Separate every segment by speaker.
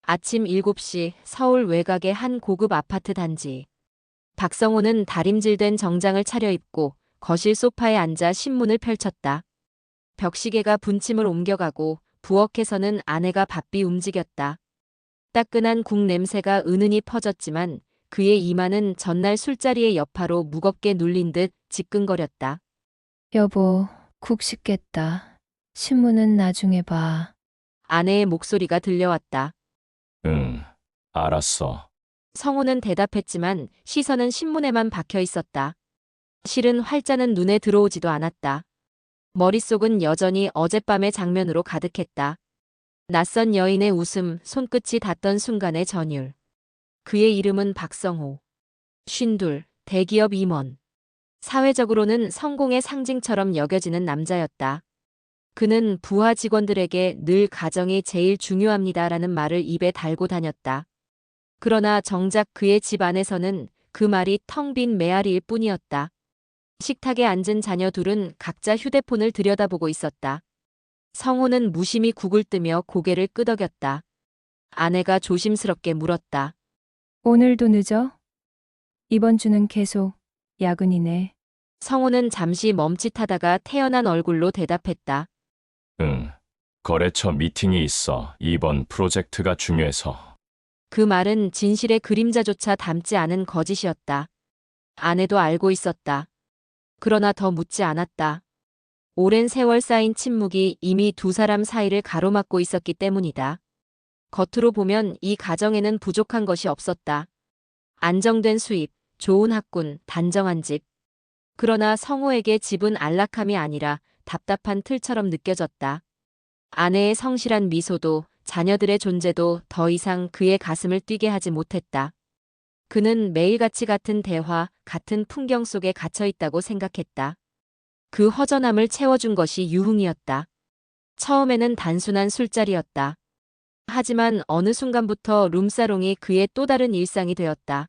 Speaker 1: 아침 7시 서울 외곽의 한 고급 아파트 단지. 박성호는 다림질된 정장을 차려입고 거실 소파에 앉아 신문을 펼쳤다. 벽시계가 분침을 옮겨가고 부엌에서는 아내가 바삐 움직였다. 따끈한 국 냄새가 은은히 퍼졌지만 그의 이마는 전날 술자리의 여파로 무겁게 눌린 듯 지끈거렸다.
Speaker 2: 여보, 국 식겠다. 신문은 나중에 봐.
Speaker 1: 아내의 목소리가 들려왔다.
Speaker 3: 응, 알았어.
Speaker 1: 성호는 대답했지만 시선은 신문에만 박혀 있었다. 실은 활자는 눈에 들어오지도 않았다. 머릿속은 여전히 어젯밤의 장면으로 가득했다. 낯선 여인의 웃음, 손끝이 닿던 순간의 전율. 그의 이름은 박성호. 52, 대기업 임원. 사회적으로는 성공의 상징처럼 여겨지는 남자였다. 그는 부하 직원들에게 늘 가정이 제일 중요합니다라는 말을 입에 달고 다녔다. 그러나 정작 그의 집 안에서는 그 말이 텅 빈 메아리일 뿐이었다. 식탁에 앉은 자녀 둘은 각자 휴대폰을 들여다보고 있었다. 성호는 무심히 국을 뜨며 고개를 끄덕였다. 아내가 조심스럽게 물었다.
Speaker 2: 오늘도 늦어? 이번 주는 계속 야근이네.
Speaker 1: 성호는 잠시 멈칫하다가 태연한 얼굴로 대답했다.
Speaker 3: 응, 거래처 미팅이 있어. 이번 프로젝트가 중요해서.
Speaker 1: 그 말은 진실의 그림자조차 담지 않은 거짓이었다. 아내도 알고 있었다. 그러나 더 묻지 않았다. 오랜 세월 쌓인 침묵이 이미 두 사람 사이를 가로막고 있었기 때문이다. 겉으로 보면 이 가정에는 부족한 것이 없었다. 안정된 수입, 좋은 학군, 단정한 집. 그러나 성호에게 집은 안락함이 아니라 답답한 틀처럼 느껴졌다. 아내의 성실한 미소도 자녀들의 존재도 더 이상 그의 가슴을 뛰게 하지 못했다. 그는 매일같이 같은 대화, 같은 풍경 속에 갇혀 있다고 생각했다. 그 허전함을 채워준 것이 유흥이었다. 처음에는 단순한 술자리였다. 하지만 어느 순간부터 룸사롱이 그의 또 다른 일상이 되었다.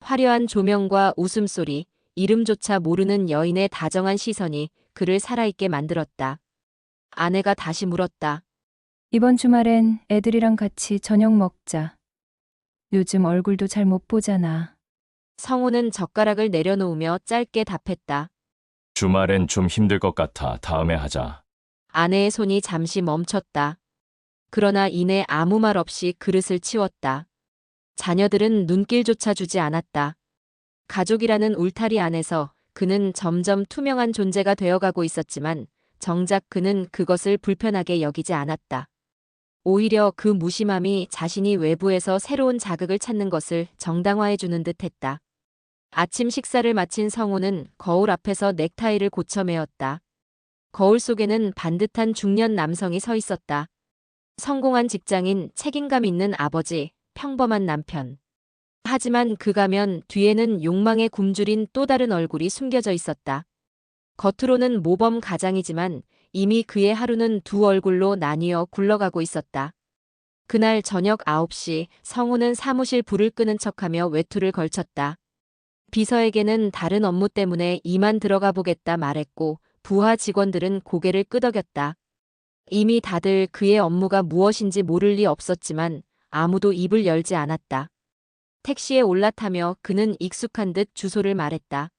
Speaker 1: 화려한 조명과 웃음소리, 이름조차 모르는 여인의 다정한 시선이 그를 살아있게 만들었다. 아내가 다시 물었다.
Speaker 2: 이번 주말엔 애들이랑 같이 저녁 먹자. 요즘 얼굴도 잘 못 보잖아.
Speaker 1: 성호는 젓가락을 내려놓으며 짧게 답했다.
Speaker 3: 주말엔 좀 힘들 것 같아. 다음에 하자.
Speaker 1: 아내의 손이 잠시 멈췄다. 그러나 이내 아무 말 없이 그릇을 치웠다. 자녀들은 눈길조차 주지 않았다. 가족이라는 울타리 안에서 그는 점점 투명한 존재가 되어가고 있었지만 정작 그는 그것을 불편하게 여기지 않았다. 오히려 그 무심함이 자신이 외부에서 새로운 자극을 찾는 것을 정당화해주는 듯했다. 아침 식사를 마친 성호는 거울 앞에서 넥타이를 고쳐 매었다. 거울 속에는 반듯한 중년 남성이 서 있었다. 성공한 직장인, 책임감 있는 아버지, 평범한 남편. 하지만 그 가면 뒤에는 욕망에 굶주린 또 다른 얼굴이 숨겨져 있었다. 겉으로는 모범 가장이지만 이미 그의 하루는 두 얼굴로 나뉘어 굴러가고 있었다. 그날 저녁 9시 성우는 사무실 불을 끄는 척하며 외투를 걸쳤다. 비서에게는 다른 업무 때문에 이만 들어가 보겠다 말했고 부하 직원들은 고개를 끄덕였다. 이미 다들 그의 업무가 무엇인지 모를 리 없었지만 아무도 입을 열지 않았다. 택시에 올라타며 그는 익숙한 듯 주소를 말했다.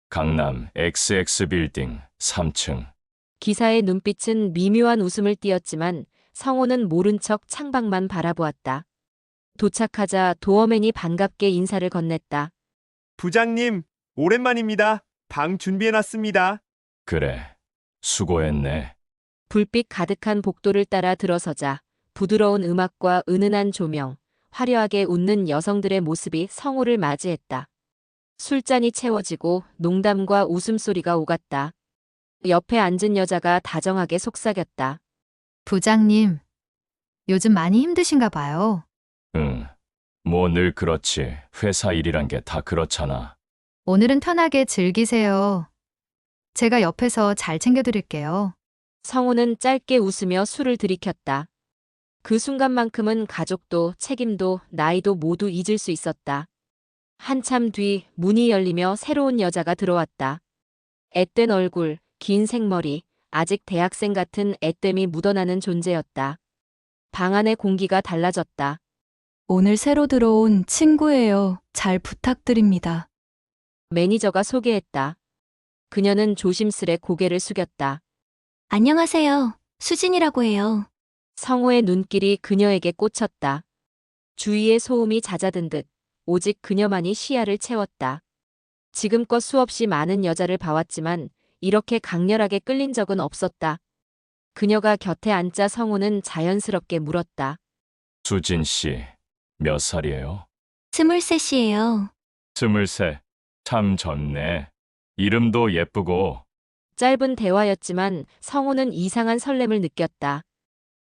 Speaker 3: 강남 XX 빌딩 3층.
Speaker 1: 기사의 눈빛은 미묘한 웃음을 띄었지만 성호는 모른 척 창밖만 바라보았다. 도착하자 도어맨이 반갑게 인사를 건넸다.
Speaker 4: 부장님, 오랜만입니다. 방 준비해놨습니다.
Speaker 3: 그래. 수고했네.
Speaker 1: 불빛 가득한 복도를 따라 들어서자 부드러운 음악과 은은한 조명, 화려하게 웃는 여성들의 모습이 성호를 맞이했다. 술잔이 채워지고 농담과 웃음소리가 오갔다. 옆에 앉은 여자가 다정하게 속삭였다.
Speaker 5: 부장님, 요즘 많이 힘드신가 봐요.
Speaker 3: 응. 뭐 늘 그렇지. 회사 일이란 게 다 그렇잖아.
Speaker 5: 오늘은 편하게 즐기세요. 제가 옆에서 잘 챙겨드릴게요.
Speaker 1: 성호는 짧게 웃으며 술을 들이켰다. 그 순간만큼은 가족도 책임도 나이도 모두 잊을 수 있었다. 한참 뒤 문이 열리며 새로운 여자가 들어왔다. 앳된 얼굴, 긴 생머리, 아직 대학생 같은 애땜이 묻어나는 존재였다. 방 안의 공기가 달라졌다.
Speaker 2: 오늘 새로 들어온 친구예요. 잘 부탁드립니다.
Speaker 1: 매니저가 소개했다. 그녀는 조심스레 고개를 숙였다.
Speaker 6: 안녕하세요. 수진이라고 해요.
Speaker 1: 성호의 눈길이 그녀에게 꽂혔다. 주위의 소음이 잦아든 듯 오직 그녀만이 시야를 채웠다. 지금껏 수없이 많은 여자를 봐왔지만 이렇게 강렬하게 끌린 적은 없었다. 그녀가 곁에 앉자 성호는 자연스럽게 물었다.
Speaker 3: 수진 씨, 몇 살이에요?
Speaker 6: 23이에요.
Speaker 3: 23. 참 젊네. 이름도 예쁘고.
Speaker 1: 짧은 대화였지만 성호는 이상한 설렘을 느꼈다.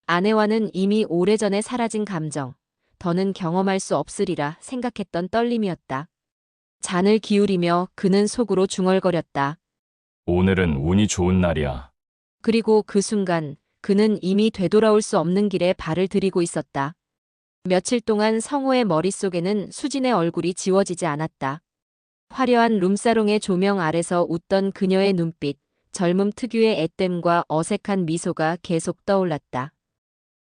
Speaker 1: 아내와는 이미 오래전에 사라진 감정, 더는 경험할 수 없으리라 생각했던 떨림이었다. 잔을 기울이며 그는 속으로 중얼거렸다.
Speaker 3: 오늘은 운이 좋은 날이야.
Speaker 1: 그리고 그 순간 그는 이미 되돌아올 수 없는 길에 발을 들이고 있었다. 며칠 동안 성호의 머릿속에는 수진의 얼굴이 지워지지 않았다. 화려한 룸사롱의 조명 아래서 웃던 그녀의 눈빛, 젊음 특유의 애됨과 어색한 미소가 계속 떠올랐다.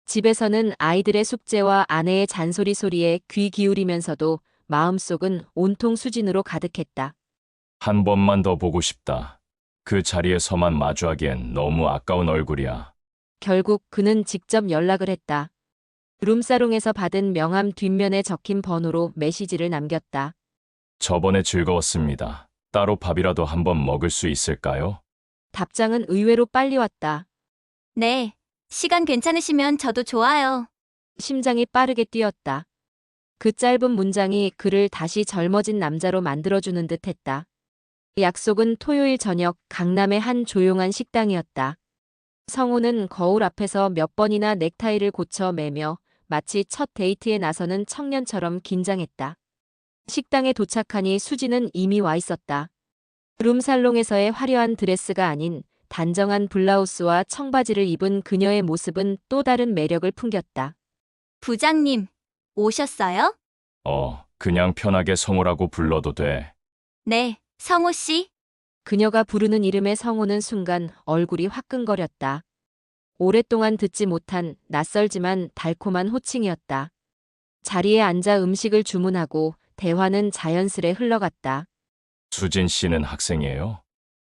Speaker 1: 집에서는 아이들의 숙제와 아내의 잔소리 소리에 귀 기울이면서도 마음속은 온통 수진으로 가득했다.
Speaker 3: 한 번만 더 보고 싶다. 그 자리에서만 마주하기엔 너무 아까운 얼굴이야.
Speaker 1: 결국 그는 직접 연락을 했다. 룸사롱에서 받은 명함 뒷면에 적힌 번호로 메시지를 남겼다.
Speaker 3: 저번에 즐거웠습니다. 따로 밥이라도 한번 먹을 수 있을까요?
Speaker 1: 답장은 의외로 빨리 왔다.
Speaker 6: 네. 시간 괜찮으시면 저도 좋아요.
Speaker 1: 심장이 빠르게 뛰었다. 그 짧은 문장이 그를 다시 젊어진 남자로 만들어주는 듯 했다. 약속은 토요일 저녁 강남의 한 조용한 식당이었다. 성우는 거울 앞에서 몇 번이나 넥타이를 고쳐 매며 마치 첫 데이트에 나서는 청년처럼 긴장했다. 식당에 도착하니 수지는 이미 와 있었다. 룸살롱에서의 화려한 드레스가 아닌 단정한 블라우스와 청바지를 입은 그녀의 모습은 또 다른 매력을 풍겼다.
Speaker 6: 부장님, 오셨어요?
Speaker 3: 그냥 편하게 성우라고 불러도 돼.
Speaker 6: 네, 성호 씨.
Speaker 1: 그녀가 부르는 이름의 성우는 순간 얼굴이 화끈거렸다. 오랫동안 듣지 못한 낯설지만 달콤한 호칭이었다. 자리에 앉아 음식을 주문하고 대화는 자연스레 흘러갔다.
Speaker 3: 수진 씨는 학생이에요?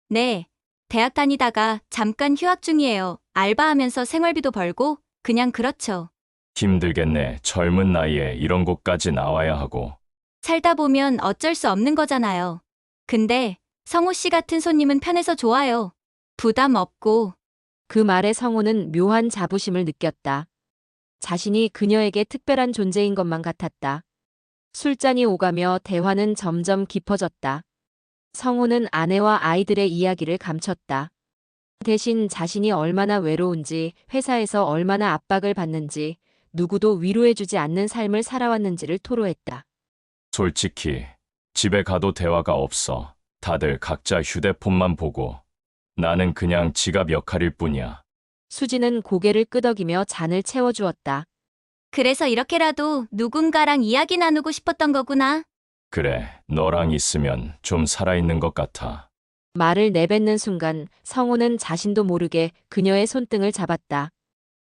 Speaker 6: 네. 대학 다니다가 잠깐 휴학 중이에요. 알바하면서 생활비도 벌고 그냥 그렇죠.
Speaker 3: 힘들겠네. 젊은 나이에 이런 곳까지 나와야 하고.
Speaker 6: 살다 보면 어쩔 수 없는 거잖아요. 근데 성호 씨 같은 손님은 편해서 좋아요. 부담 없고.
Speaker 1: 그 말에 성우는 묘한 자부심을 느꼈다. 자신이 그녀에게 특별한 존재인 것만 같았다. 술잔이 오가며 대화는 점점 깊어졌다. 성우는 아내와 아이들의 이야기를 감췄다. 대신 자신이 얼마나 외로운지, 회사에서 얼마나 압박을 받는지, 누구도 위로해주지 않는 삶을 살아왔는지를 토로했다.
Speaker 3: 솔직히 집에 가도 대화가 없어. 다들 각자 휴대폰만 보고. 나는 그냥 지갑 역할일 뿐이야.
Speaker 1: 수지는 고개를 끄덕이며 잔을 채워주었다.
Speaker 6: 그래서 이렇게라도 누군가랑 이야기 나누고 싶었던 거구나.
Speaker 3: 그래, 너랑 있으면 좀 살아있는 것 같아.
Speaker 1: 말을 내뱉는 순간 성우는 자신도 모르게 그녀의 손등을 잡았다.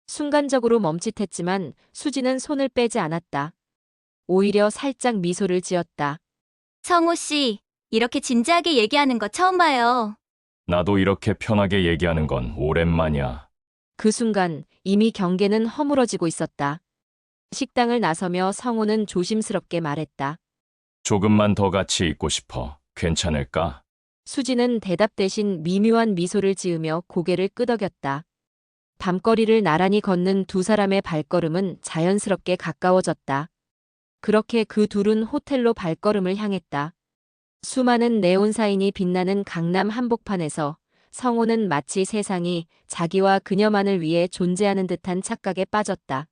Speaker 1: 순간적으로 멈칫했지만 수지는 손을 빼지 않았다. 오히려 살짝 미소를 지었다.
Speaker 6: 성호 씨, 이렇게 진지하게 얘기하는 거 처음 봐요.
Speaker 3: 나도 이렇게 편하게 얘기하는 건 오랜만이야.
Speaker 1: 그 순간 이미 경계는 허물어지고 있었다. 식당을 나서며 성우는 조심스럽게 말했다.
Speaker 3: 조금만 더 같이 있고 싶어. 괜찮을까?
Speaker 1: 수지는 대답 대신 미묘한 미소를 지으며 고개를 끄덕였다. 밤거리를 나란히 걷는 두 사람의 발걸음은 자연스럽게 가까워졌다. 그렇게 그 둘은 호텔로 발걸음을 향했다. 수많은 네온사인이 빛나는 강남 한복판에서 성호는 마치 세상이 자기와 그녀만을 위해 존재하는 듯한 착각에 빠졌다.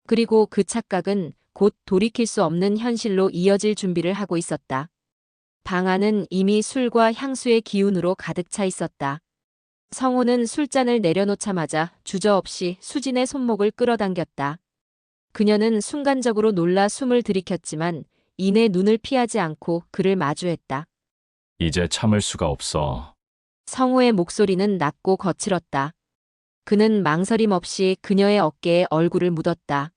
Speaker 1: 그리고 그 착각은 곧 돌이킬 수 없는 현실로 이어질 준비를 하고 있었다. 방 안은 이미 술과 향수의 기운으로 가득 차 있었다. 성호는 술잔을 내려놓자마자 주저없이 수진의 손목을 끌어당겼다. 그녀는 순간적으로 놀라 숨을 들이켰지만 이내 눈을 피하지 않고 그를 마주했다.
Speaker 3: 이제 참을 수가 없어.
Speaker 1: 성호의 목소리는 낮고 거칠었다. 그는 망설임 없이 그녀의 어깨에 얼굴을 묻었다.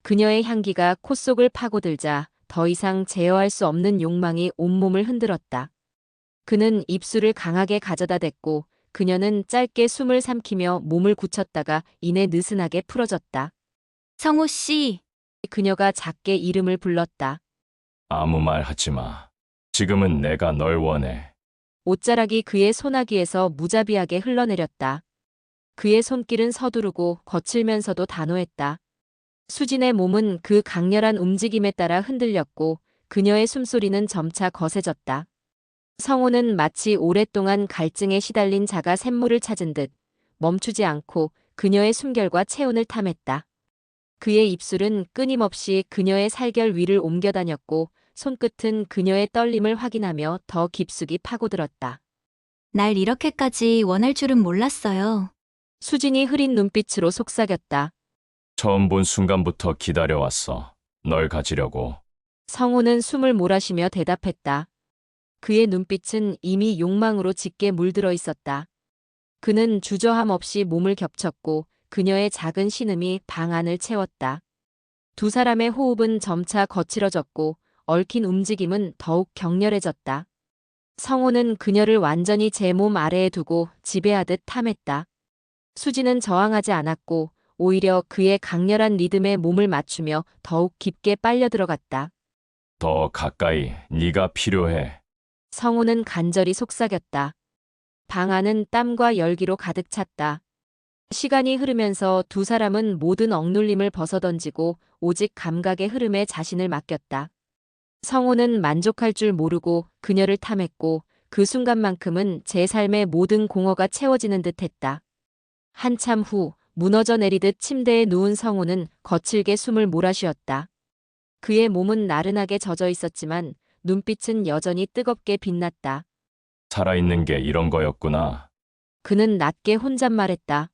Speaker 1: 그녀의 향기가 콧속을 파고들자 더 이상 제어할 수 없는 욕망이 온몸을 흔들었다. 그는 입술을 강하게 가져다 댔고 그녀는 짧게 숨을 삼키며 몸을 굳혔다가 이내 느슨하게 풀어졌다.
Speaker 6: 성호 씨,
Speaker 1: 그녀가 작게 이름을 불렀다.
Speaker 3: 아무 말 하지 마. 지금은 내가 널 원해.
Speaker 1: 옷자락이 그의 소나기에서 무자비하게 흘러내렸다. 그의 손길은 서두르고 거칠면서도 단호했다. 수진의 몸은 그 강렬한 움직임에 따라 흔들렸고 그녀의 숨소리는 점차 거세졌다. 성호는 마치 오랫동안 갈증에 시달린 자가 샘물을 찾은 듯 멈추지 않고 그녀의 숨결과 체온을 탐했다. 그의 입술은 끊임없이 그녀의 살결 위를 옮겨다녔고 손끝은 그녀의 떨림을 확인하며 더 깊숙이 파고들었다.
Speaker 6: 날 이렇게까지 원할 줄은 몰랐어요.
Speaker 1: 수진이 흐린 눈빛으로 속삭였다.
Speaker 3: 처음 본 순간부터 기다려왔어. 널 가지려고.
Speaker 1: 성호는 숨을 몰아쉬며 대답했다. 그의 눈빛은 이미 욕망으로 짙게 물들어 있었다. 그는 주저함 없이 몸을 겹쳤고 그녀의 작은 신음이 방 안을 채웠다. 두 사람의 호흡은 점차 거칠어졌고 얽힌 움직임은 더욱 격렬해졌다. 성호는 그녀를 완전히 제 몸 아래에 두고 지배하듯 탐했다. 수지는 저항하지 않았고 오히려 그의 강렬한 리듬에 몸을 맞추며 더욱 깊게 빨려 들어갔다.
Speaker 3: 더 가까이. 네가 필요해.
Speaker 1: 성호는 간절히 속삭였다. 방 안은 땀과 열기로 가득 찼다. 시간이 흐르면서 두 사람은 모든 억눌림을 벗어던지고 오직 감각의 흐름에 자신을 맡겼다. 성호는 만족할 줄 모르고 그녀를 탐했고 그 순간만큼은 제 삶의 모든 공허가 채워지는 듯했다. 한참 후 무너져 내리듯 침대에 누운 성호는 거칠게 숨을 몰아쉬었다. 그의 몸은 나른하게 젖어 있었지만 눈빛은 여전히 뜨겁게 빛났다.
Speaker 3: 살아있는 게 이런 거였구나.
Speaker 1: 그는 낮게 혼잣말했다.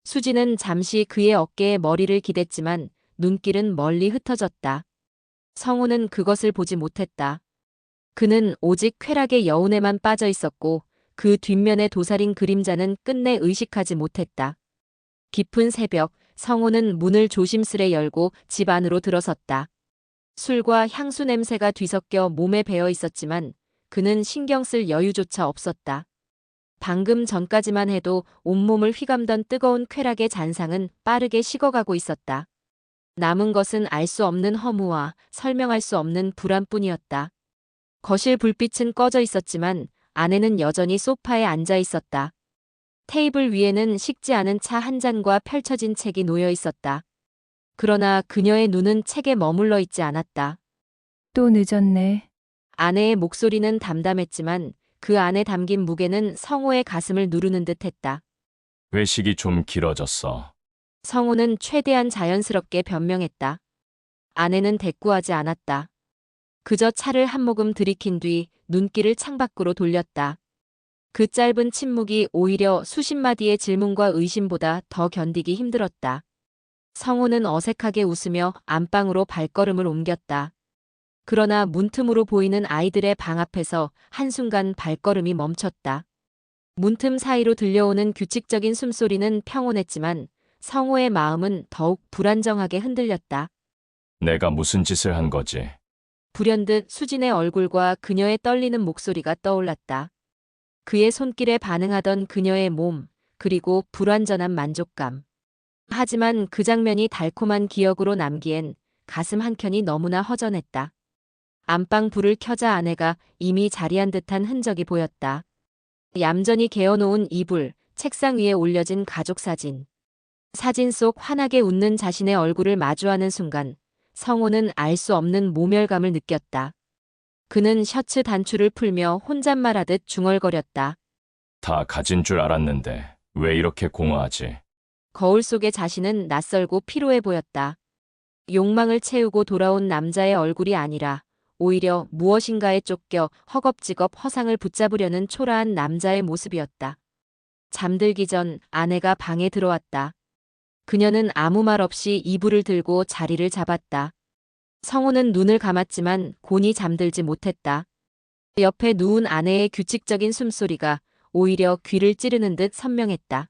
Speaker 1: 수지는 잠시 그의 어깨에 머리를 기댔지만 눈길은 멀리 흩어졌다. 성호는 그것을 보지 못했다. 그는 오직 쾌락의 여운에만 빠져 있었고 그 뒷면의 도사린 그림자는 끝내 의식하지 못했다. 깊은 새벽, 성호는 문을 조심스레 열고 집 안으로 들어섰다. 술과 향수 냄새가 뒤섞여 몸에 배어 있었지만 그는 신경 쓸 여유조차 없었다. 방금 전까지만 해도 온몸을 휘감던 뜨거운 쾌락의 잔상은 빠르게 식어가고 있었다. 남은 것은 알 수 없는 허무와 설명할 수 없는 불안뿐이었다. 거실 불빛은 꺼져 있었지만 아내는 여전히 소파에 앉아 있었다. 테이블 위에는 식지 않은 차 한 잔과 펼쳐진 책이 놓여 있었다. 그러나 그녀의 눈은 책에 머물러 있지 않았다.
Speaker 2: 또 늦었네.
Speaker 1: 아내의 목소리는 담담했지만 그 안에 담긴 무게는 성호의 가슴을 누르는 듯했다.
Speaker 3: 회식이 좀 길어졌어.
Speaker 1: 성호는 최대한 자연스럽게 변명했다. 아내는 대꾸하지 않았다. 그저 차를 한 모금 들이킨 뒤 눈길을 창밖으로 돌렸다. 그 짧은 침묵이 오히려 수십 마디의 질문과 의심보다 더 견디기 힘들었다. 성호는 어색하게 웃으며 안방으로 발걸음을 옮겼다. 그러나 문틈으로 보이는 아이들의 방 앞에서 한순간 발걸음이 멈췄다. 문틈 사이로 들려오는 규칙적인 숨소리는 평온했지만 성호의 마음은 더욱 불안정하게 흔들렸다.
Speaker 3: 내가 무슨 짓을 한 거지?
Speaker 1: 불현듯 수진의 얼굴과 그녀의 떨리는 목소리가 떠올랐다. 그의 손길에 반응하던 그녀의 몸, 그리고 불완전한 만족감. 하지만 그 장면이 달콤한 기억으로 남기엔 가슴 한켠이 너무나 허전했다. 안방 불을 켜자 아내가 이미 자리한 듯한 흔적이 보였다. 얌전히 개어놓은 이불, 책상 위에 올려진 가족 사진. 사진 속 환하게 웃는 자신의 얼굴을 마주하는 순간 성호는 알 수 없는 모멸감을 느꼈다. 그는 셔츠 단추를 풀며 혼잣말하듯 중얼거렸다.
Speaker 3: 다 가진 줄 알았는데 왜 이렇게 공허하지?
Speaker 1: 거울 속의 자신은 낯설고 피로해 보였다. 욕망을 채우고 돌아온 남자의 얼굴이 아니라 오히려 무엇인가에 쫓겨 허겁지겁 허상을 붙잡으려는 초라한 남자의 모습이었다. 잠들기 전 아내가 방에 들어왔다. 그녀는 아무 말 없이 이불을 들고 자리를 잡았다. 성호는 눈을 감았지만 곤히 잠들지 못했다. 옆에 누운 아내의 규칙적인 숨소리가 오히려 귀를 찌르는 듯 선명했다.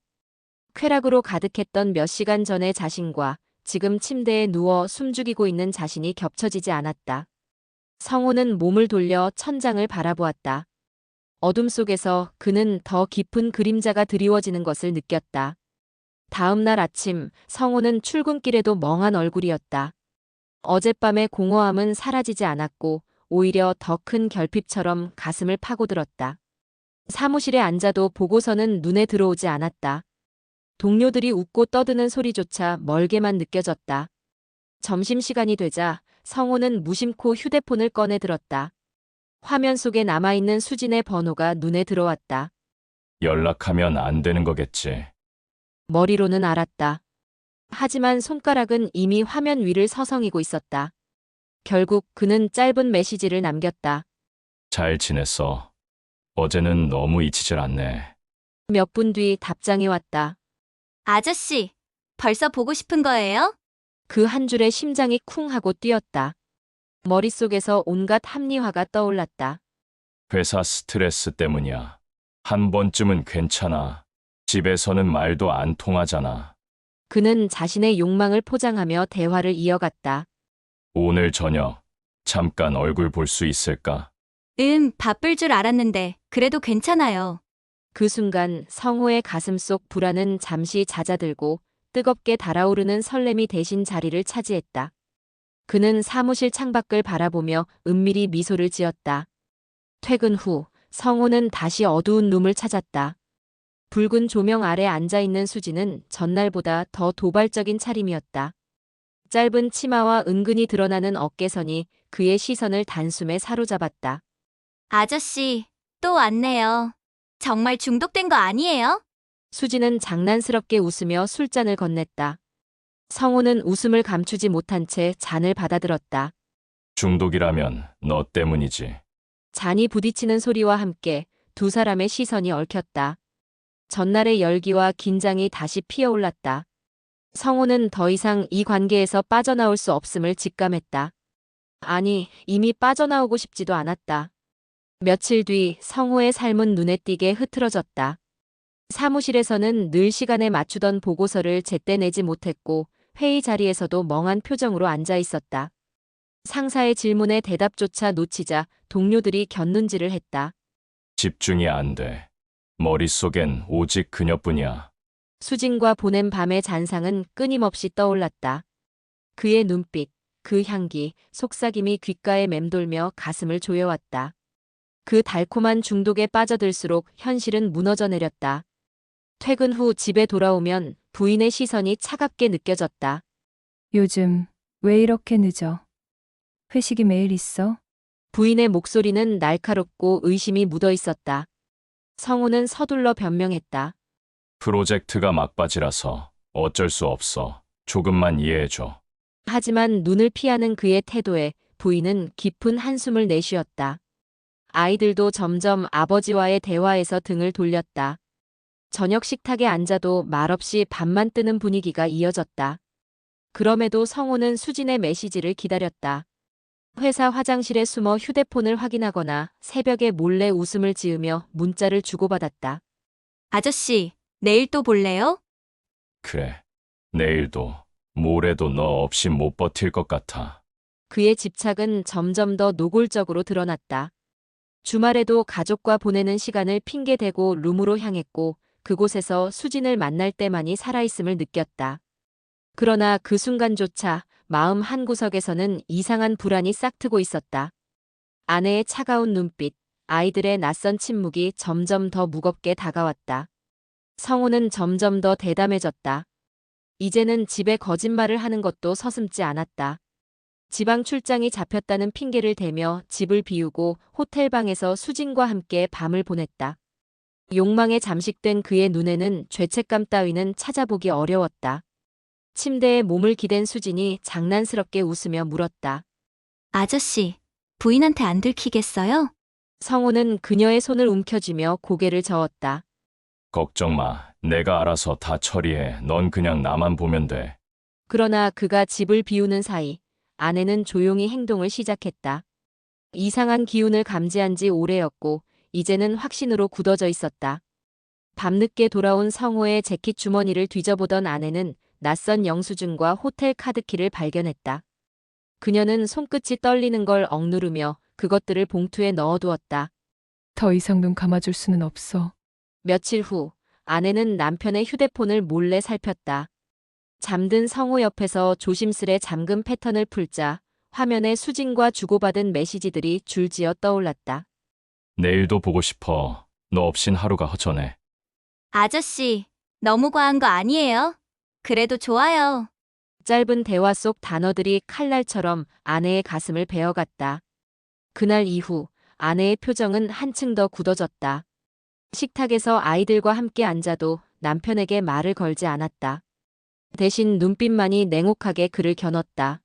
Speaker 1: 쾌락으로 가득했던 몇 시간 전의 자신과 지금 침대에 누워 숨죽이고 있는 자신이 겹쳐지지 않았다. 성호는 몸을 돌려 천장을 바라보았다. 어둠 속에서 그는 더 깊은 그림자가 드리워지는 것을 느꼈다. 다음 날 아침 성호는 출근길에도 멍한 얼굴이었다. 어젯밤의 공허함은 사라지지 않았고 오히려 더 큰 결핍처럼 가슴을 파고들었다. 사무실에 앉아도 보고서는 눈에 들어오지 않았다. 동료들이 웃고 떠드는 소리조차 멀게만 느껴졌다. 점심시간이 되자 성호는 무심코 휴대폰을 꺼내 들었다. 화면 속에 남아있는 수진의 번호가 눈에 들어왔다.
Speaker 3: 연락하면 안 되는 거겠지.
Speaker 1: 머리로는 알았다. 하지만 손가락은 이미 화면 위를 서성이고 있었다. 결국 그는 짧은 메시지를 남겼다.
Speaker 3: 잘 지냈어. 어제는 너무 잊히질 않네.
Speaker 1: 몇 분 뒤 답장이 왔다.
Speaker 6: 아저씨, 벌써 보고 싶은 거예요?
Speaker 1: 그 한 줄에 심장이 쿵 하고 뛰었다. 머릿속에서 온갖 합리화가 떠올랐다.
Speaker 3: 회사 스트레스 때문이야. 한 번쯤은 괜찮아. 집에서는 말도 안 통하잖아.
Speaker 1: 그는 자신의 욕망을 포장하며 대화를 이어갔다.
Speaker 3: 오늘 저녁 잠깐 얼굴 볼 수 있을까?
Speaker 6: 바쁠 줄 알았는데 그래도 괜찮아요.
Speaker 1: 그 순간 성호의 가슴 속 불안은 잠시 잦아들고 뜨겁게 달아오르는 설렘이 대신 자리를 차지했다. 그는 사무실 창밖을 바라보며 은밀히 미소를 지었다. 퇴근 후 성호는 다시 어두운 룸을 찾았다. 붉은 조명 아래 앉아있는 수지는 전날보다 더 도발적인 차림이었다. 짧은 치마와 은근히 드러나는 어깨선이 그의 시선을 단숨에 사로잡았다.
Speaker 6: 아저씨, 또 왔네요. 정말 중독된 거 아니에요?
Speaker 1: 수지는 장난스럽게 웃으며 술잔을 건넸다. 성호는 웃음을 감추지 못한 채 잔을 받아들었다.
Speaker 3: 중독이라면 너 때문이지.
Speaker 1: 잔이 부딪히는 소리와 함께 두 사람의 시선이 얽혔다. 전날의 열기와 긴장이 다시 피어올랐다. 성호는 더 이상 이 관계에서 빠져나올 수 없음을 직감했다. 아니, 이미 빠져나오고 싶지도 않았다. 며칠 뒤 성호의 삶은 눈에 띄게 흐트러졌다. 사무실에서는 늘 시간에 맞추던 보고서를 제때 내지 못했고 회의 자리에서도 멍한 표정으로 앉아 있었다. 상사의 질문에 대답조차 놓치자 동료들이 곁눈질을 했다.
Speaker 3: 집중이 안 돼. 머릿속엔 오직 그녀뿐이야.
Speaker 1: 수진과 보낸 밤의 잔상은 끊임없이 떠올랐다. 그의 눈빛, 그 향기, 속삭임이 귓가에 맴돌며 가슴을 조여왔다. 그 달콤한 중독에 빠져들수록 현실은 무너져 내렸다. 퇴근 후 집에 돌아오면 부인의 시선이 차갑게 느껴졌다.
Speaker 2: 요즘 왜 이렇게 늦어? 회식이 매일 있어?
Speaker 1: 부인의 목소리는 날카롭고 의심이 묻어 있었다. 성우는 서둘러 변명했다.
Speaker 3: 프로젝트가 막바지라서 어쩔 수 없어. 조금만 이해해줘.
Speaker 1: 하지만 눈을 피하는 그의 태도에 부인은 깊은 한숨을 내쉬었다. 아이들도 점점 아버지와의 대화에서 등을 돌렸다. 저녁 식탁에 앉아도 말없이 밥만 뜨는 분위기가 이어졌다. 그럼에도 성호는 수진의 메시지를 기다렸다. 회사 화장실에 숨어 휴대폰을 확인하거나 새벽에 몰래 웃음을 지으며 문자를 주고받았다.
Speaker 6: 아저씨, 내일 또 볼래요?
Speaker 3: 그래. 내일도, 모레도 너 없이 못 버틸 것 같아.
Speaker 1: 그의 집착은 점점 더 노골적으로 드러났다. 주말에도 가족과 보내는 시간을 핑계대고 룸으로 향했고 그곳에서 수진을 만날 때만이 살아있음을 느꼈다. 그러나 그 순간조차 마음 한구석에서는 이상한 불안이 싹트고 있었다. 아내의 차가운 눈빛, 아이들의 낯선 침묵이 점점 더 무겁게 다가왔다. 성호는 점점 더 대담해졌다. 이제는 집에 거짓말을 하는 것도 서슴지 않았다. 지방 출장이 잡혔다는 핑계를 대며 집을 비우고 호텔방에서 수진과 함께 밤을 보냈다. 욕망에 잠식된 그의 눈에는 죄책감 따위는 찾아보기 어려웠다. 침대에 몸을 기댄 수진이 장난스럽게 웃으며 물었다.
Speaker 6: 아저씨, 부인한테 안 들키겠어요?
Speaker 1: 성호는 그녀의 손을 움켜쥐며 고개를 저었다.
Speaker 3: 걱정 마. 내가 알아서 다 처리해. 넌 그냥 나만 보면 돼.
Speaker 1: 그러나 그가 집을 비우는 사이 아내는 조용히 행동을 시작했다. 이상한 기운을 감지한 지 오래였고 이제는 확신으로 굳어져 있었다. 밤늦게 돌아온 성호의 재킷 주머니를 뒤져보던 아내는 낯선 영수증과 호텔 카드키를 발견했다. 그녀는 손끝이 떨리는 걸 억누르며 그것들을 봉투에 넣어두었다.
Speaker 2: 더 이상 눈 감아줄 수는 없어.
Speaker 1: 며칠 후 아내는 남편의 휴대폰을 몰래 살폈다. 잠든 성우 옆에서 조심스레 잠금 패턴을 풀자 화면에 수진과 주고받은 메시지들이 줄지어 떠올랐다.
Speaker 3: 내일도 보고 싶어. 너 없인 하루가 허전해.
Speaker 6: 아저씨, 너무 과한 거 아니에요? 그래도 좋아요.
Speaker 1: 짧은 대화 속 단어들이 칼날처럼 아내의 가슴을 베어갔다. 그날 이후 아내의 표정은 한층 더 굳어졌다. 식탁에서 아이들과 함께 앉아도 남편에게 말을 걸지 않았다. 대신 눈빛만이 냉혹하게 그를 겨눴다.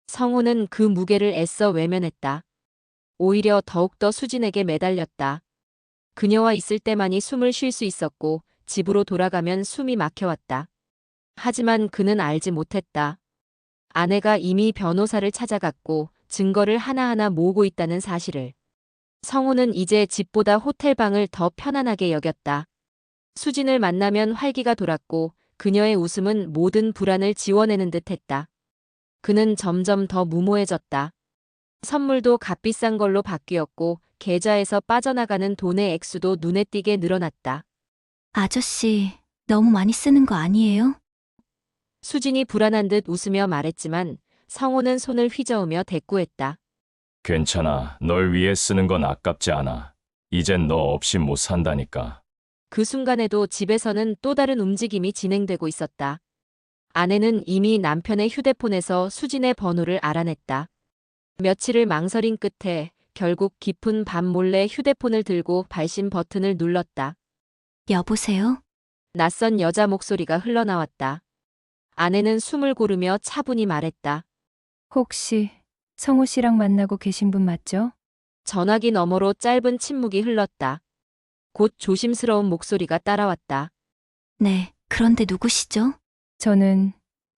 Speaker 1: 성우는 그 무게를 애써 외면했다. 오히려 더욱더 수진에게 매달렸다. 그녀와 있을 때만이 숨을 쉴 수 있었고 집으로 돌아가면 숨이 막혀왔다. 하지만 그는 알지 못했다. 아내가 이미 변호사를 찾아갔고 증거를 하나하나 모으고 있다는 사실을. 성우는 이제 집보다 호텔방을 더 편안하게 여겼다. 수진을 만나면 활기가 돌았고 그녀의 웃음은 모든 불안을 지워내는 듯했다. 그는 점점 더 무모해졌다. 선물도 값비싼 걸로 바뀌었고 계좌에서 빠져나가는 돈의 액수도 눈에 띄게 늘어났다.
Speaker 6: 아저씨, 너무 많이 쓰는 거 아니에요?
Speaker 1: 수진이 불안한 듯 웃으며 말했지만 성호는 손을 휘저으며 대꾸했다.
Speaker 3: 괜찮아. 널 위해 쓰는 건 아깝지 않아. 이젠 너 없이 못 산다니까.
Speaker 1: 그 순간에도 집에서는 또 다른 움직임이 진행되고 있었다. 아내는 이미 남편의 휴대폰에서 수진의 번호를 알아냈다. 며칠을 망설인 끝에 결국 깊은 밤 몰래 휴대폰을 들고 발신 버튼을 눌렀다.
Speaker 6: 여보세요?
Speaker 1: 낯선 여자 목소리가 흘러나왔다. 아내는 숨을 고르며 차분히 말했다.
Speaker 2: 혹시 성우 씨랑 만나고 계신 분 맞죠?
Speaker 1: 전화기 너머로 짧은 침묵이 흘렀다. 곧 조심스러운 목소리가 따라왔다.
Speaker 6: 네, 그런데 누구시죠?
Speaker 2: 저는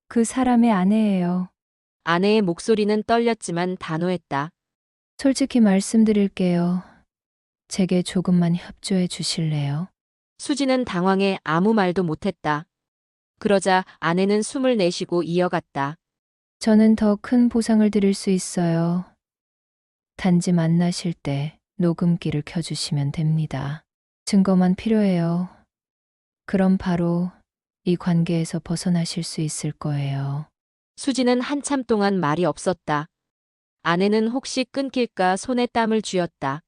Speaker 2: 그 사람의 아내예요.
Speaker 1: 아내의 목소리는 떨렸지만 단호했다.
Speaker 2: 솔직히 말씀드릴게요. 제게 조금만 협조해 주실래요?
Speaker 1: 수지는 당황해 아무 말도 못했다. 그러자 아내는 숨을 내쉬고 이어갔다.
Speaker 2: 저는 더 큰 보상을 드릴 수 있어요. 단지 만나실 때 녹음기를 켜주시면 됩니다. 증거만 필요해요. 그럼 바로 이 관계에서 벗어나실 수 있을 거예요.
Speaker 1: 수지는 한참 동안 말이 없었다. 아내는 혹시 끊길까 손에 땀을 쥐었다.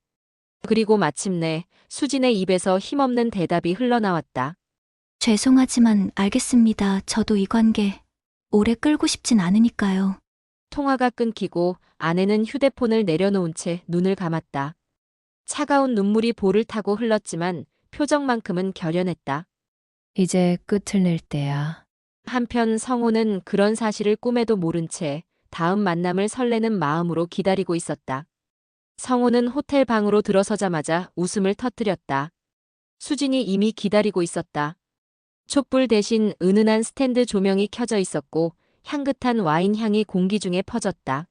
Speaker 1: 그리고 마침내 수진의 입에서 힘없는 대답이 흘러나왔다.
Speaker 6: 죄송하지만 알겠습니다. 저도 이 관계 오래 끌고 싶진 않으니까요.
Speaker 1: 통화가 끊기고 아내는 휴대폰을 내려놓은 채 눈을 감았다. 차가운 눈물이 볼을 타고 흘렀지만 표정만큼은 결연했다.
Speaker 2: 이제 끝을 낼 때야.
Speaker 1: 한편 성호는 그런 사실을 꿈에도 모른 채 다음 만남을 설레는 마음으로 기다리고 있었다. 성호는 호텔 방으로 들어서자마자 웃음을 터뜨렸다. 수진이 이미 기다리고 있었다. 촛불 대신 은은한 스탠드 조명이 켜져 있었고 향긋한 와인 향이 공기 중에 퍼졌다.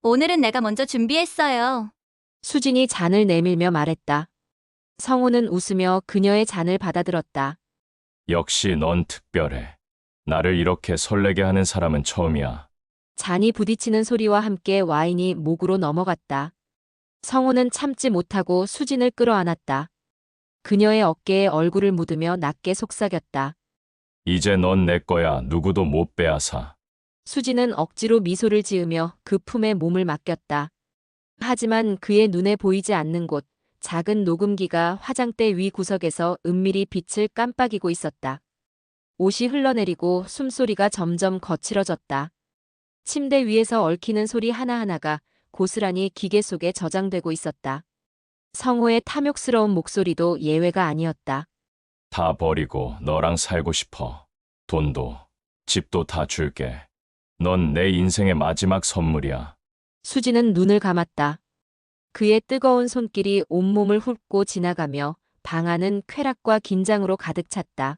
Speaker 6: 오늘은 내가 먼저 준비했어요.
Speaker 1: 수진이 잔을 내밀며 말했다. 성호는 웃으며 그녀의 잔을 받아들었다.
Speaker 3: 역시 넌 특별해. 나를 이렇게 설레게 하는 사람은 처음이야.
Speaker 1: 잔이 부딪히는 소리와 함께 와인이 목으로 넘어갔다. 성호는 참지 못하고 수진을 끌어안았다. 그녀의 어깨에 얼굴을 묻으며 낮게 속삭였다.
Speaker 3: 이제 넌 내 거야. 누구도 못 빼앗아.
Speaker 1: 수진은 억지로 미소를 지으며 그 품에 몸을 맡겼다. 하지만 그의 눈에 보이지 않는 곳, 작은 녹음기가 화장대 위 구석에서 은밀히 빛을 깜빡이고 있었다. 옷이 흘러내리고 숨소리가 점점 거칠어졌다. 침대 위에서 얽히는 소리 하나하나가 고스란히 기계 속에 저장되고 있었다. 성호의 탐욕스러운 목소리도 예외가 아니었다.
Speaker 3: 다 버리고 너랑 살고 싶어. 돈도, 집도 다 줄게. 넌 내 인생의 마지막 선물이야.
Speaker 1: 수지는 눈을 감았다. 그의 뜨거운 손길이 온몸을 훑고 지나가며 방 안은 쾌락과 긴장으로 가득 찼다.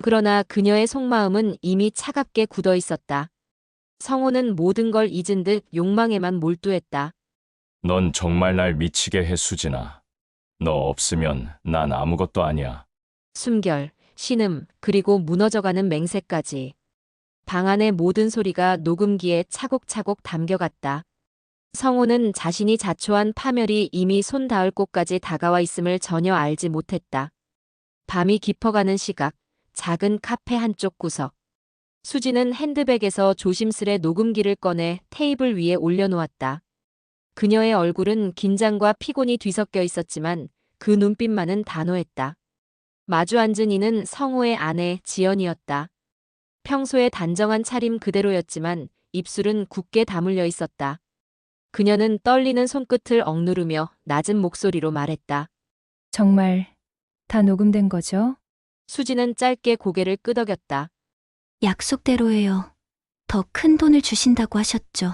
Speaker 1: 그러나 그녀의 속마음은 이미 차갑게 굳어 있었다. 성호는 모든 걸 잊은 듯 욕망에만 몰두했다.
Speaker 3: 넌 정말 날 미치게 해, 수진아. 너 없으면 난 아무것도 아니야.
Speaker 1: 숨결, 신음, 그리고 무너져가는 맹세까지. 방 안의 모든 소리가 녹음기에 차곡차곡 담겨갔다. 성호는 자신이 자초한 파멸이 이미 손 닿을 곳까지 다가와 있음을 전혀 알지 못했다. 밤이 깊어가는 시각, 작은 카페 한쪽 구석. 수지는 핸드백에서 조심스레 녹음기를 꺼내 테이블 위에 올려놓았다. 그녀의 얼굴은 긴장과 피곤이 뒤섞여 있었지만 그 눈빛만은 단호했다. 마주 앉은 이는 성호의 아내 지연이었다. 평소의 단정한 차림 그대로였지만 입술은 굳게 다물려 있었다. 그녀는 떨리는 손끝을 억누르며 낮은 목소리로 말했다.
Speaker 2: 정말 다 녹음된 거죠?
Speaker 1: 수지는 짧게 고개를 끄덕였다.
Speaker 6: 약속대로예요. 더 큰 돈을 주신다고 하셨죠.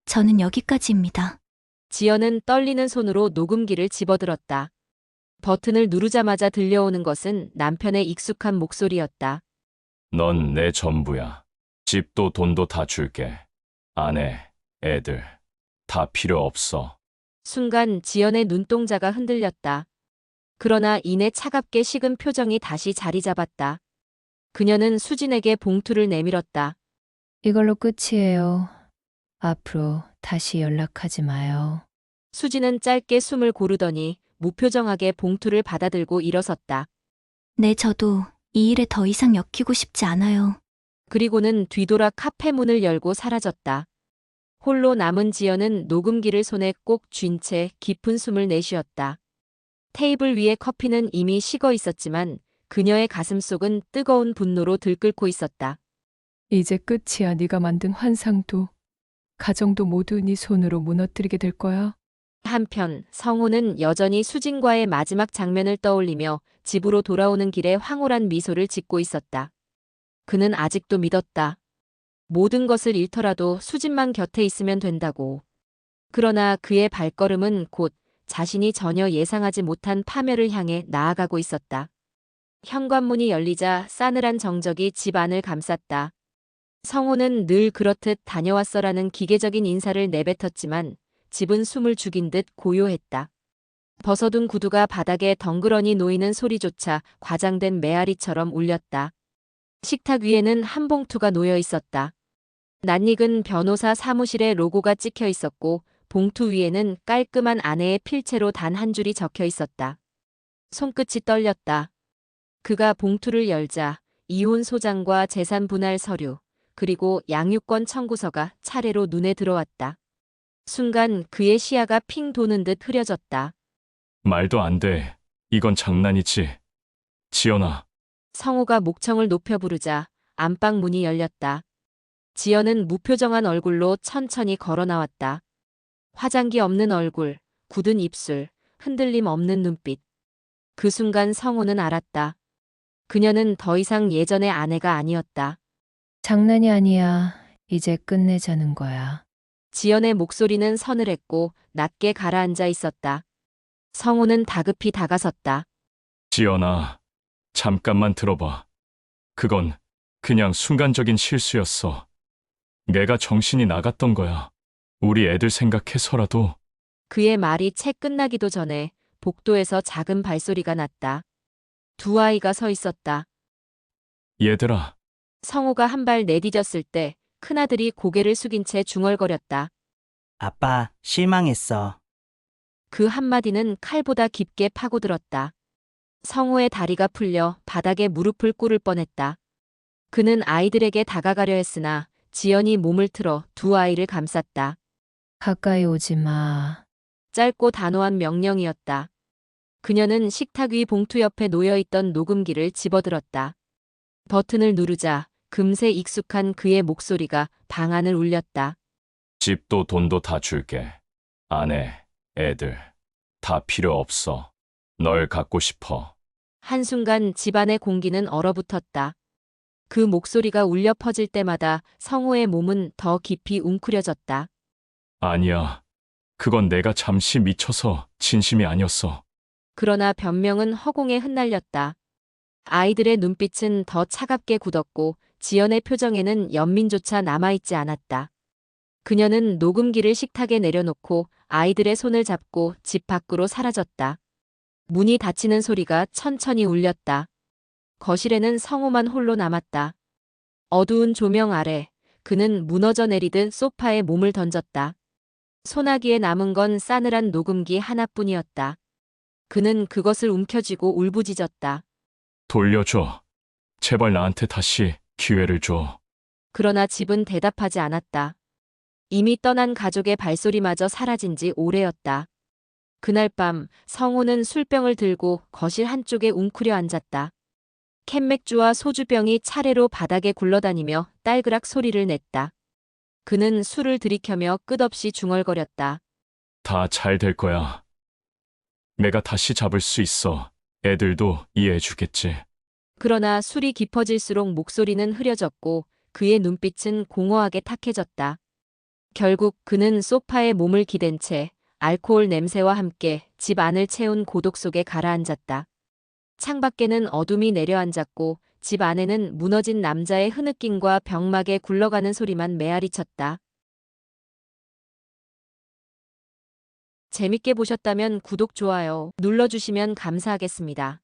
Speaker 6: 저는 여기까지입니다.
Speaker 1: 지연은 떨리는 손으로 녹음기를 집어들었다. 버튼을 누르자마자 들려오는 것은 남편의 익숙한 목소리였다.
Speaker 3: 넌 내 전부야. 집도 돈도 다 줄게. 아내, 애들, 다 필요 없어.
Speaker 1: 순간 지연의 눈동자가 흔들렸다. 그러나 이내 차갑게 식은 표정이 다시 자리 잡았다. 그녀는 수진에게 봉투를 내밀었다.
Speaker 2: 이걸로 끝이에요. 앞으로 다시 연락하지 마요.
Speaker 1: 수진은 짧게 숨을 고르더니 무표정하게 봉투를 받아들고 일어섰다.
Speaker 6: 네, 저도 이 일에 더 이상 엮이고 싶지 않아요.
Speaker 1: 그리고는 뒤돌아 카페 문을 열고 사라졌다. 홀로 남은 지연은 녹음기를 손에 꼭 쥔 채 깊은 숨을 내쉬었다. 테이블 위에 커피는 이미 식어 있었지만 그녀의 가슴속은 뜨거운 분노로 들끓고 있었다.
Speaker 2: 이제 끝이야. 네가 만든 환상도 가정도 모두 네 손으로 무너뜨리게 될 거야.
Speaker 1: 한편 성호는 여전히 수진과의 마지막 장면을 떠올리며 집으로 돌아오는 길에 황홀한 미소를 짓고 있었다. 그는 아직도 믿었다. 모든 것을 잃더라도 수진만 곁에 있으면 된다고. 그러나 그의 발걸음은 곧 자신이 전혀 예상하지 못한 파멸을 향해 나아가고 있었다. 현관문이 열리자 싸늘한 정적이 집 안을 감쌌다. 성호는 늘 그렇듯 다녀왔어라는 기계적인 인사를 내뱉었지만 집은 숨을 죽인 듯 고요했다. 벗어둔 구두가 바닥에 덩그러니 놓이는 소리조차 과장된 메아리처럼 울렸다. 식탁 위에는 한 봉투가 놓여 있었다. 낯익은 변호사 사무실의 로고가 찍혀 있었고 봉투 위에는 깔끔한 아내의 필체로 단 한 줄이 적혀 있었다. 손끝이 떨렸다. 그가 봉투를 열자 이혼 소장과 재산 분할 서류, 그리고 양육권 청구서가 차례로 눈에 들어왔다. 순간 그의 시야가 핑 도는 듯 흐려졌다.
Speaker 3: 말도 안 돼. 이건 장난이지. 지연아,
Speaker 1: 성호가 목청을 높여 부르자 안방 문이 열렸다. 지연은 무표정한 얼굴로 천천히 걸어 나왔다. 화장기 없는 얼굴, 굳은 입술, 흔들림 없는 눈빛. 그 순간 성호는 알았다. 그녀는 더 이상 예전의 아내가 아니었다.
Speaker 2: 장난이 아니야. 이제 끝내자는 거야.
Speaker 1: 지연의 목소리는 서늘했고 낮게 가라앉아 있었다. 성호는 다급히 다가섰다.
Speaker 3: 지연아, 잠깐만 들어봐. 그건 그냥 순간적인 실수였어. 내가 정신이 나갔던 거야. 우리 애들 생각해서라도.
Speaker 1: 그의 말이 채 끝나기도 전에 복도에서 작은 발소리가 났다. 두 아이가 서 있었다.
Speaker 3: 얘들아,
Speaker 1: 성호가 한 발 내디뎠을 때 큰아들이 고개를 숙인 채 중얼거렸다.
Speaker 7: 아빠, 실망했어.
Speaker 1: 그 한마디는 칼보다 깊게 파고들었다. 성호의 다리가 풀려 바닥에 무릎을 꿇을 뻔했다. 그는 아이들에게 다가가려 했으나 지연이 몸을 틀어 두 아이를 감쌌다.
Speaker 2: 가까이 오지 마.
Speaker 1: 짧고 단호한 명령이었다. 그녀는 식탁 위 봉투 옆에 놓여있던 녹음기를 집어들었다. 버튼을 누르자 금세 익숙한 그의 목소리가 방 안을 울렸다.
Speaker 3: 집도 돈도 다 줄게. 아내, 애들, 다 필요 없어. 널 갖고 싶어.
Speaker 1: 한순간 집안의 공기는 얼어붙었다. 그 목소리가 울려 퍼질 때마다 성호의 몸은 더 깊이 웅크려졌다.
Speaker 3: 아니야. 그건 내가 잠시 미쳐서 진심이 아니었어.
Speaker 1: 그러나 변명은 허공에 흩날렸다. 아이들의 눈빛은 더 차갑게 굳었고 지연의 표정에는 연민조차 남아있지 않았다. 그녀는 녹음기를 식탁에 내려놓고 아이들의 손을 잡고 집 밖으로 사라졌다. 문이 닫히는 소리가 천천히 울렸다. 거실에는 성호만 홀로 남았다. 어두운 조명 아래 그는 무너져 내리듯 소파에 몸을 던졌다. 소나기에 남은 건 싸늘한 녹음기 하나뿐이었다. 그는 그것을 움켜쥐고 울부짖었다.
Speaker 3: 돌려줘. 제발 나한테 다시 기회를 줘.
Speaker 1: 그러나 집은 대답하지 않았다. 이미 떠난 가족의 발소리마저 사라진 지 오래였다. 그날 밤 성호는 술병을 들고 거실 한쪽에 웅크려 앉았다. 캔맥주와 소주병이 차례로 바닥에 굴러다니며 딸그락 소리를 냈다. 그는 술을 들이켜며 끝없이 중얼거렸다.
Speaker 3: 다 잘 될 거야. 내가 다시 잡을 수 있어. 애들도 이해해 주겠지.
Speaker 1: 그러나 술이 깊어질수록 목소리는 흐려졌고 그의 눈빛은 공허하게 탁해졌다. 결국 그는 소파에 몸을 기댄 채 알코올 냄새와 함께 집 안을 채운 고독 속에 가라앉았다. 창밖에는 어둠이 내려앉았고 집 안에는 무너진 남자의 흐느낌과 벽막에 굴러가는 소리만 메아리쳤다. 재밌게 보셨다면 구독, 좋아요 눌러주시면 감사하겠습니다.